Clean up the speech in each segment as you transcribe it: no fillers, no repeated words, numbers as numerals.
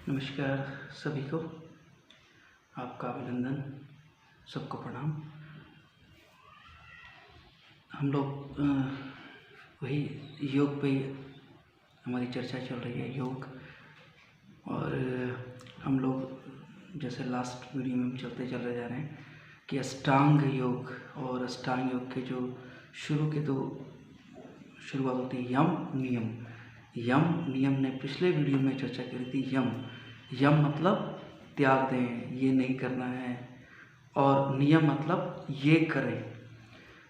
नमस्कार सभी को, आपका अभिनंदन, सबको प्रणाम। हम लोग वही योग पे हमारी चर्चा चल रही है, योग। और हम लोग जैसे लास्ट वीडियो में हम चलते चले जा रहे हैं कि अष्टांग योग, और अष्टांग योग के जो शुरू के दो शुरुआत होती है यम नियम। यम नियम ने पिछले वीडियो में चर्चा करी थी। यम मतलब त्याग दें, ये नहीं करना है, और नियम मतलब ये करें।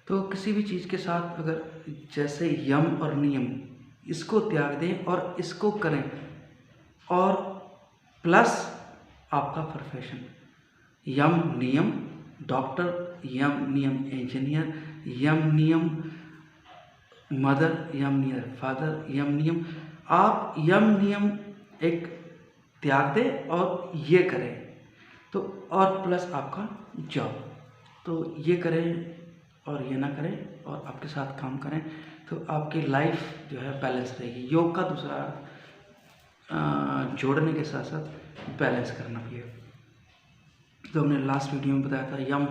तो किसी भी चीज़ के साथ अगर जैसे यम और नियम, इसको त्याग दें और इसको करें, और प्लस आपका प्रोफेशन। यम नियम डॉक्टर, यम नियम इंजीनियर, यम नियम मदर, यम नियम फादर, यम नियम। आप यम नियम एक त्याग दें और ये करें, तो और प्लस आपका जॉब। तो ये करें और ये ना करें और आपके साथ काम करें, तो आपकी लाइफ जो है बैलेंस रहेगी। योग का दूसरा जोड़ने के साथ साथ बैलेंस करना भी है। तो हमने लास्ट वीडियो में बताया था यम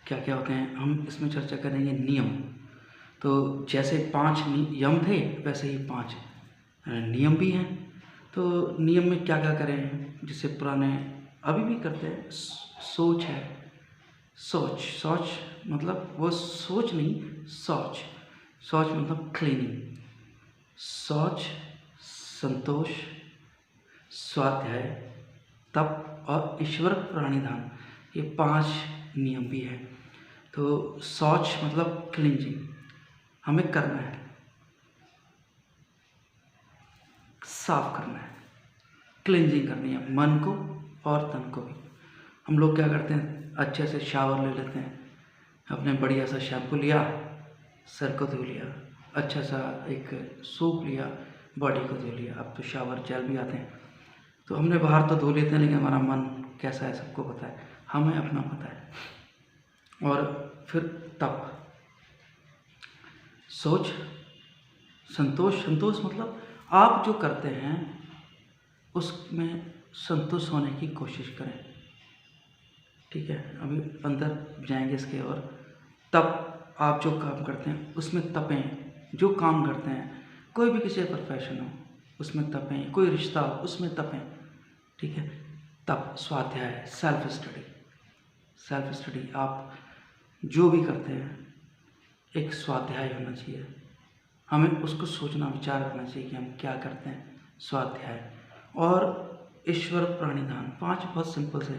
क्या क्या होते हैं, हम इसमें चर्चा करेंगे नियम। तो जैसे 5 यम थे, वैसे ही 5 नियम भी हैं। तो नियम में क्या क्या करें, जिससे पुराने अभी भी करते हैं। सोच है, सोच मतलब वो सोच नहीं, सोच मतलब क्लीनिंग। सोच, संतोष, स्वाध्याय, तप और ईश्वर प्रणिधान, ये 5 नियम भी है। तो सोच मतलब क्लींजिंग हमें करना है, साफ करना है, क्लींजिंग करनी है मन को और तन को भी। हम लोग क्या करते हैं, अच्छे से शावर ले लेते हैं, अपने बढ़िया सा शैम्पू लिया, सर को धो लिया, अच्छा सा एक सूप लिया, बॉडी को धो लिया। अब तो शावर जेल भी आते हैं, तो हमने बाहर तो धो लेते हैं, लेकिन हमारा मन कैसा है सबको पता है, हमें अपना पता है। और फिर तप, सोच, संतोष मतलब आप जो करते हैं उसमें संतुष्ट होने की कोशिश करें। ठीक है, अभी अंदर जाएंगे इसके। और तप, आप जो काम करते हैं उसमें तपें। जो काम करते हैं, कोई भी किसी प्रोफेशन हो उसमें तपें, कोई रिश्ता हो उसमें तपें। ठीक है, तप, स्वाध्याय, सेल्फ स्टडी। आप जो भी करते हैं एक स्वाध्याय होना चाहिए, हमें उसको सोचना, विचार करना चाहिए कि हम क्या करते हैं, स्वाध्याय। और ईश्वर प्रणिधान, 5 बहुत सिंपल से।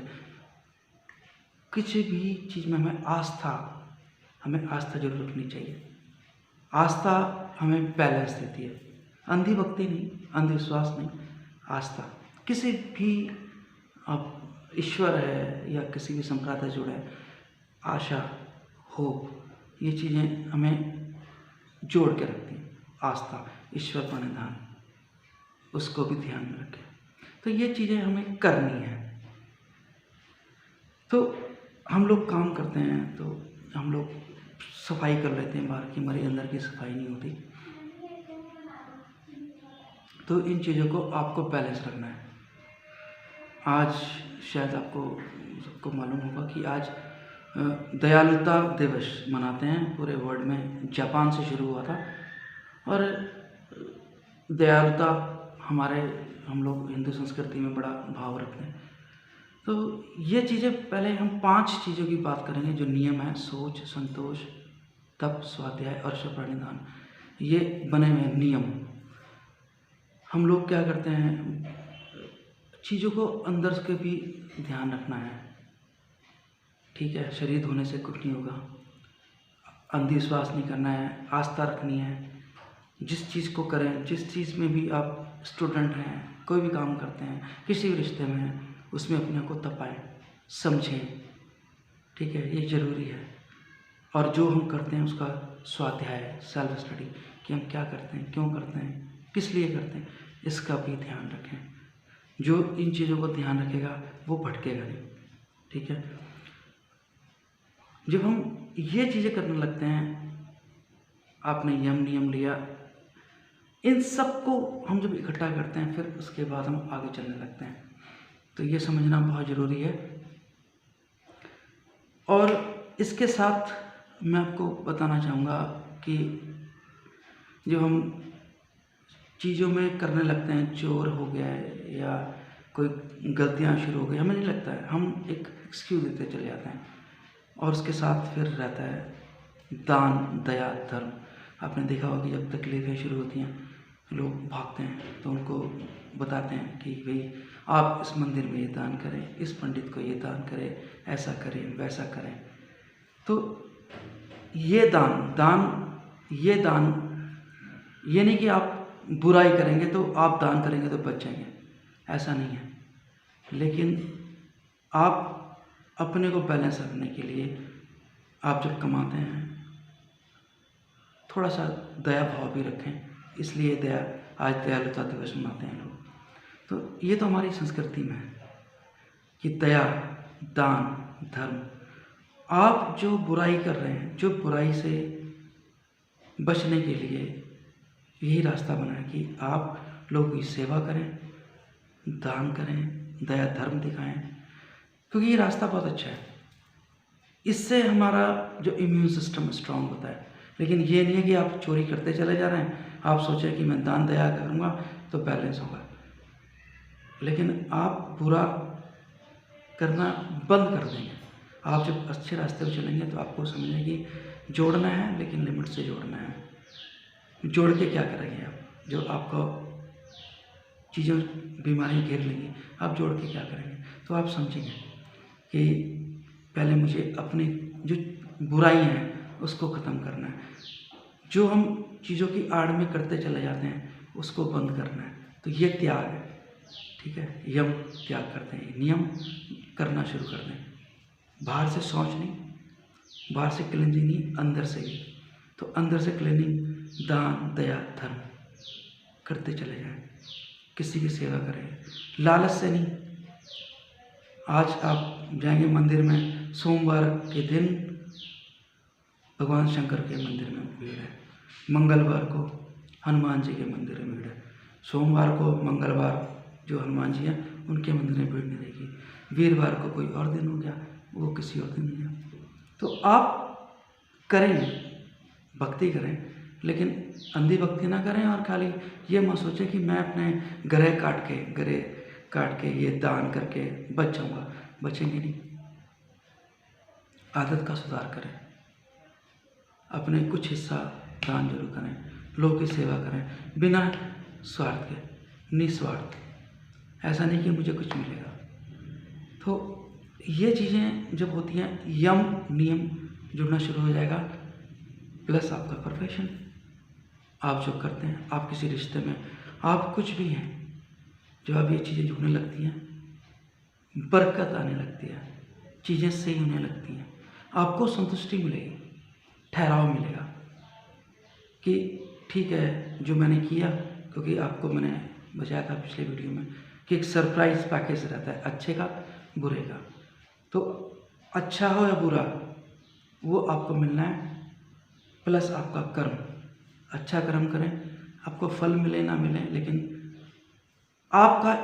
किसी भी चीज़ में हमें आस्था जरूर रखनी चाहिए। आस्था हमें बैलेंस देती है, अंधी भक्ति नहीं, अंधविश्वास नहीं, आस्था। किसी भी अब ईश्वर है या किसी भी संप्रदाय जुड़े है, आशा, होप, ये चीज़ें हमें जोड़ के रखती हैं। आस्था, ईश्वर प्रणिधान, उसको भी ध्यान में रखें। तो ये चीज़ें हमें करनी है। तो हम लोग काम करते हैं, तो हम लोग सफाई कर लेते हैं बाहर की, हमारे अंदर की सफाई नहीं होती। तो इन चीज़ों को आपको बैलेंस रखना है। आज शायद आपको सबको मालूम होगा कि आज दयालुता दिवस मनाते हैं पूरे वर्ल्ड में। जापान से शुरू हुआ था। और दयालुता हम लोग हिंदू संस्कृति में बड़ा भाव रखते हैं। तो ये चीज़ें, पहले हम 5 चीज़ों की बात करेंगे जो नियम है। सोच, संतोष, तप, स्वाध्याय और ईश्वर प्रणिधान, ये बने हुए नियम। हम लोग क्या करते हैं, चीज़ों को अंदर से भी ध्यान रखना है। ठीक है, शरीर धोने से कुछ नहीं होगा, अंधविश्वास नहीं करना है, आस्था रखनी है। जिस चीज़ को करें, जिस चीज़ में भी आप स्टूडेंट हैं, कोई भी काम करते हैं, किसी भी रिश्ते में हैं, उसमें अपने को तपाएं, समझें। ठीक है, ये ज़रूरी है। और जो हम करते हैं उसका स्वाध्याय, सेल्फ स्टडी, कि हम क्या करते हैं, क्यों करते हैं, किस लिए करते हैं, इसका भी ध्यान रखें। जो इन चीज़ों को ध्यान रखेगा वो भटकेगा नहीं। ठीक है, जब हम ये चीज़ें करने लगते हैं, आपने यम नियम लिया, इन सब को हम जब इकट्ठा करते हैं, फिर उसके बाद हम आगे चलने लगते हैं। तो ये समझना बहुत ज़रूरी है। और इसके साथ मैं आपको बताना चाहूँगा कि जो हम चीज़ों में करने लगते हैं, चोर हो गया है या कोई गलतियाँ शुरू हो गई, हमें नहीं लगता है, हम एक एक्सक्यूज़ देते चले जाते हैं। और उसके साथ फिर रहता है दान, दया, धर्म। आपने देखा होगा कि जब तकलीफ़ें शुरू होती हैं लोग भागते हैं, तो उनको बताते हैं कि भाई आप इस मंदिर में ये दान करें, इस पंडित को ये दान करें, ऐसा करें, वैसा करें। तो ये दान ये नहीं कि आप बुराई करेंगे तो आप दान करेंगे तो बच जाएंगे, ऐसा नहीं है। लेकिन आप अपने को बैलेंस रखने के लिए आप जब कमाते हैं थोड़ा सा दया भाव भी रखें, इसलिए आज दयालुता दिवस मनाते हैं लोग। तो ये तो हमारी संस्कृति में है कि दया, दान, धर्म। आप जो बुराई कर रहे हैं, जो बुराई से बचने के लिए यही रास्ता बना है कि आप लोगों की सेवा करें, दान करें, दया धर्म दिखाएं, क्योंकि ये रास्ता बहुत अच्छा है। इससे हमारा जो इम्यून सिस्टम स्ट्रांग होता है। लेकिन ये नहीं है कि आप चोरी करते चले जा रहे हैं, आप सोचें कि मैं दान दया करूँगा तो बैलेंस होगा, लेकिन आप बुरा करना बंद कर देंगे। आप जब अच्छे रास्ते पर चलेंगे तो आपको समझें कि जोड़ना है, लेकिन लिमिट से जोड़ना है। जोड़ के क्या करेंगे आप? जो आपको चीज़ें बीमारियाँ घेर लेंगी, आप जोड़ के क्या करेंगे? तो आप समझेंगे कि पहले मुझे अपनी जो बुराई हैं उसको ख़त्म करना है, जो हम चीज़ों की आड़ में करते चले जाते हैं उसको बंद करना है। तो ये त्याग है, ठीक है। यम त्याग करते हैं, नियम करना शुरू कर दें। बाहर से सोच नहीं, बाहर से क्लीनिंग नहीं, अंदर से ही। तो अंदर से क्लीनिंग, दान, दया, धर्म करते चले जाएं, किसी की सेवा करें, लालच से नहीं। आज आप जाएंगे मंदिर में, सोमवार के दिन भगवान शंकर के मंदिर में भीड़ है, मंगलवार को हनुमान जी के मंदिर में भीड़ है, सोमवार को मंगलवार जो हनुमान जी हैं उनके मंदिर में भीड़ नहीं रहेगी, वीरवार को कोई और दिन हो गया, वो किसी और दिन नहीं है। तो आप करें, भक्ति करें, लेकिन अंधी भक्ति ना करें और खाली ये मत सोचें कि मैं अपने गरे काट के ये दान करके बच जाऊँगा। बचेंगे नहीं। आदत का सुधार करें, अपने कुछ हिस्सा दान जरूर करें, लोगों की सेवा करें बिना स्वार्थ के, निस्वार्थ। ऐसा नहीं कि मुझे कुछ मिलेगा। तो ये चीज़ें जब होती हैं, यम नियम जुड़ना शुरू हो जाएगा, प्लस आपका प्रोफेशन, आप जो करते हैं, आप किसी रिश्ते में, आप कुछ भी हैं, जब आप ये चीज़ें जुड़ने लगती हैं, बरकत आने लगती है, चीज़ें सही होने लगती हैं, आपको संतुष्टि मिलेगी, ठहराव मिलेगा कि ठीक है जो मैंने किया। क्योंकि आपको मैंने बताया था पिछले वीडियो में कि एक सरप्राइज पैकेज रहता है, अच्छे का बुरे का। तो अच्छा हो या बुरा वो आपको मिलना है, प्लस आपका कर्म। अच्छा कर्म करें, आपको फल मिले ना मिले, लेकिन आपका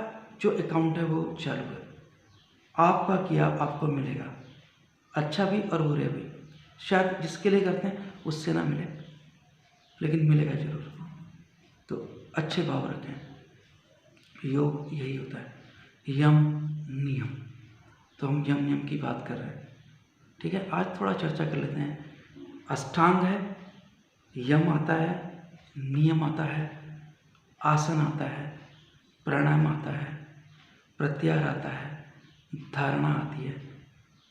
जो अकाउंट है वो चालू है, आपका किया आपको मिलेगा, अच्छा भी और बुरे भी। शायद जिसके लिए करते हैं उससे ना मिले, लेकिन मिलेगा जरूर। तो अच्छे भाव रखें। योग यही होता है, यम नियम। तो हम यम नियम की बात कर रहे हैं, ठीक है। आज थोड़ा चर्चा कर लेते हैं। अष्टांग है, यम आता है, नियम आता है, आसन आता है, प्राणायाम आता है, प्रत्याहार आता है, धारणा आती है,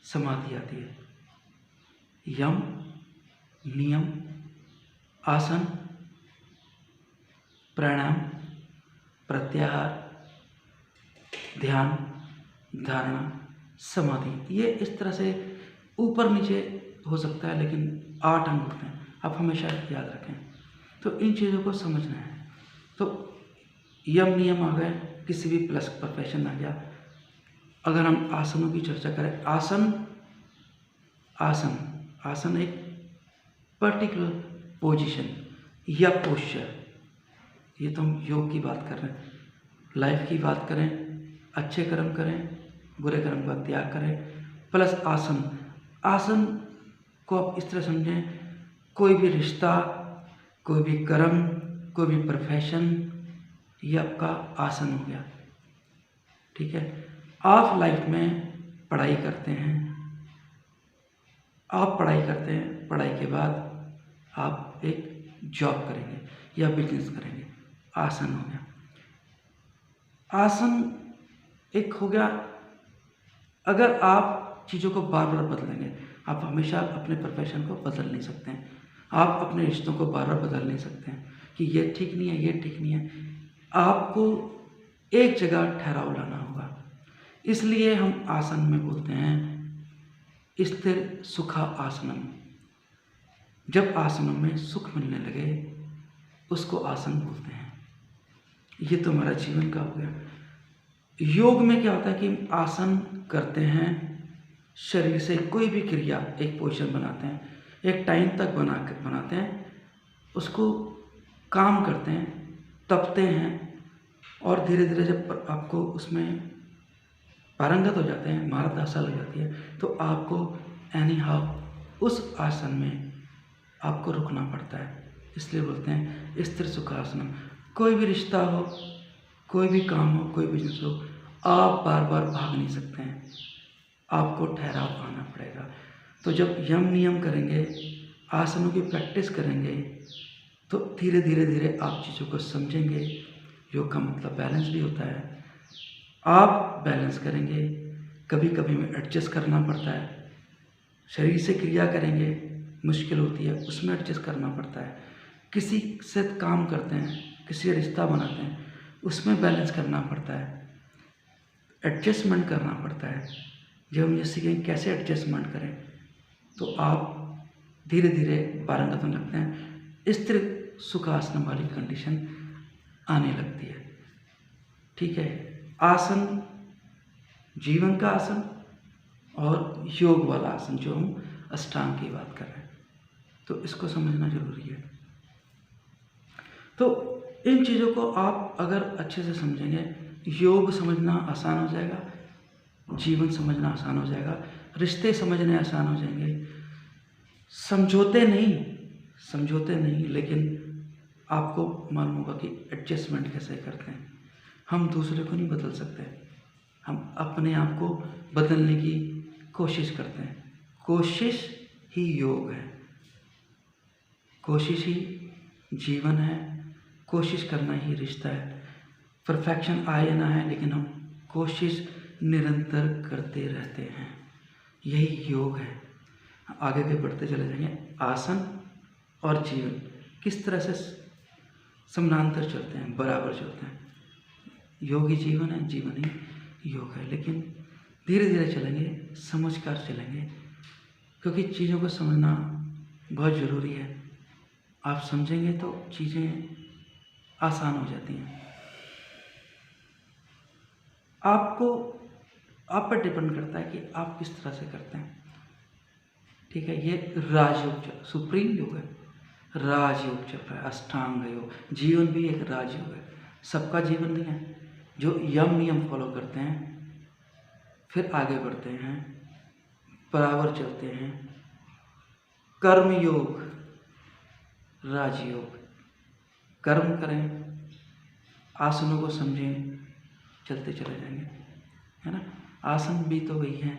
समाधि आती है। यम, नियम, आसन, प्राणायाम, प्रत्याहार, ध्यान, धारणा, समाधि, ये इस तरह से ऊपर नीचे हो सकता है, लेकिन 8 अंग होते हैं। आप हमेशा याद रखें। तो इन चीज़ों को समझना है। तो यम नियम आ गए, किसी भी प्लस प्रोफेशन आ गया। अगर हम आसनों की चर्चा करें, आसन एक पर्टिकुलर पोजीशन या पोस्चर। ये तो हम योग की बात कर रहे हैं। लाइफ की बात करें, अच्छे कर्म करें, बुरे कर्म का त्याग करें। प्लस आसन, आसन को आप इस तरह समझें, कोई भी रिश्ता, कोई भी कर्म, कोई भी प्रोफेशन, ये आपका आसन हो गया। ठीक है, आप लाइफ में पढ़ाई करते हैं, आप पढ़ाई करते हैं, पढ़ाई के बाद आप एक जॉब करेंगे या बिजनेस करेंगे, आसन हो गया। आसन एक हो गया, अगर आप चीज़ों को बार बार बदलेंगे, आप हमेशा अपने प्रोफेशन को बदल नहीं सकते हैं, आप अपने रिश्तों को बार बार बदल नहीं सकते हैं कि ये ठीक नहीं है, ये ठीक नहीं है। आपको एक जगह ठहराव लाना होगा। इसलिए हम आसन में बोलते हैं स्थिर सुखा आसनम। जब आसनों में सुख मिलने लगे उसको आसन बोलते हैं। ये तो हमारा जीवन का हो गया। योग में क्या होता है कि हम आसन करते हैं, शरीर से कोई भी क्रिया, एक पोजीशन बनाते हैं, एक टाइम तक बनाते हैं, उसको काम करते हैं, तपते हैं, और धीरे धीरे जब आपको उसमें पारंगत हो जाते हैं, महारत हासिल हो जाती है, तो आपको एनी हाउ उस आसन में आपको रुकना पड़ता है। इसलिए बोलते हैं स्थिर सुखासनम। कोई भी रिश्ता हो, कोई भी काम हो, कोई बिजनेस हो, आप बार बार भाग नहीं सकते हैं, आपको ठहराव पाना पड़ेगा। तो जब यम नियम करेंगे, आसनों की प्रैक्टिस करेंगे, तो धीरे धीरे धीरे आप चीज़ों को समझेंगे। योग का मतलब बैलेंस भी होता है। आप बैलेंस करेंगे, कभी कभी में एडजस्ट करना पड़ता है, शरीर से क्रिया करेंगे, मुश्किल होती है, उसमें एडजस्ट करना पड़ता है। किसी से काम करते हैं, किसी से रिश्ता बनाते हैं, उसमें बैलेंस करना पड़ता है, एडजस्टमेंट करना पड़ता है। जब हम ये सीखेंगे कैसे एडजस्टमेंट करें, तो आप धीरे धीरे पारंगत होने लगते हैं, स्थिर सुखासन वाली कंडीशन आने लगती है। ठीक है, आसन, जीवन का आसन और योग वाला आसन, जो हम अष्टांग की बात कर रहे हैं, तो इसको समझना जरूरी है। तो इन चीज़ों को आप अगर अच्छे से समझेंगे, योग समझना आसान हो जाएगा, जीवन समझना आसान हो जाएगा, रिश्ते समझने आसान हो जाएंगे। समझौते नहीं, लेकिन आपको मालूम होगा कि एडजस्टमेंट कैसे करते हैं। हम दूसरे को नहीं बदल सकते, हम अपने आप को बदलने की कोशिश करते हैं। कोशिश ही योग है, कोशिश ही जीवन है, कोशिश करना ही रिश्ता है। परफेक्शन आए ना है, लेकिन हम कोशिश निरंतर करते रहते हैं, यही योग है। आगे के बढ़ते चले जाएंगे। आसन और जीवन किस तरह से समानांतर चलते हैं, बराबर चलते हैं। योग ही जीवन है, जीवन ही योग है। लेकिन धीरे धीरे चलेंगे, समझकर चलेंगे, क्योंकि चीज़ों को समझना बहुत ज़रूरी है। आप समझेंगे तो चीज़ें आसान हो जाती हैं। आप पर डिपेंड करता है कि आप किस तरह से करते हैं। ठीक है, ये राजयोग, सुप्रीम योग है, राजयोग चल रहा है, अष्टांग योग। जीवन भी एक राजयोग है, सबका जीवन नहीं है। जो यम नियम फॉलो करते हैं, फिर आगे बढ़ते हैं, बराबर चलते हैं, कर्म योग, राजयोग, कर्म करें, आसनों को समझें, चलते चले जाएंगे, है ना। आसन भी तो वही है।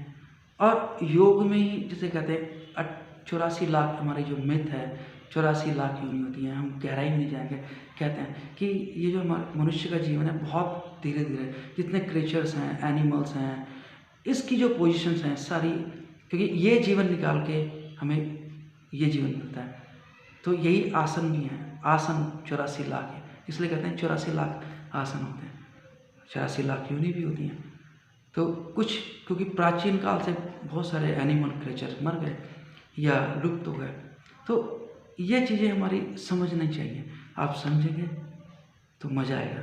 और योग में ही जिसे कहते हैं 84 लाख, हमारी जो मिथ है 84 लाख योनि होती हैं, हम गहराई में नहीं जाएंगे। कहते हैं कि ये जो हमारे मनुष्य का जीवन है, बहुत धीरे धीरे जितने क्रिएचर्स हैं, एनिमल्स हैं, इसकी जो पोजीशंस हैं सारी, क्योंकि ये जीवन निकाल के हमें ये जीवन मिलता है। तो यही आसन भी है, आसन 84 लाख है, इसलिए कहते हैं 84 लाख आसन होते हैं, 84 लाख योनि भी होती हैं। तो कुछ, क्योंकि प्राचीन काल से बहुत सारे एनिमल क्रिएचर मर गए या लुप्त हो गए, तो ये चीज़ें हमारी समझनी चाहिए। आप समझेंगे तो मज़ा आएगा।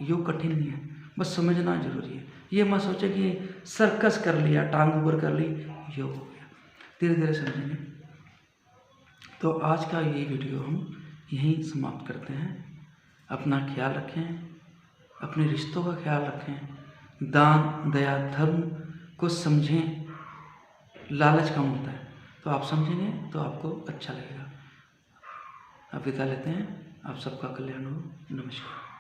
योग कठिन नहीं है, बस समझना जरूरी है। ये मत सोचे कि सर्कस कर लिया, टांग ऊपर कर ली, योग हो गया। धीरे धीरे समझेंगे। तो आज का ये वीडियो हम यहीं समाप्त करते हैं। अपना ख्याल रखें, अपने रिश्तों का ख्याल रखें, दान, दया, धर्म कुछ समझें, लालच कम होता है, तो आप समझेंगे तो आपको अच्छा लगेगा। अब विदा लेते हैं, आप सबका कल्याण हो। नमस्कार।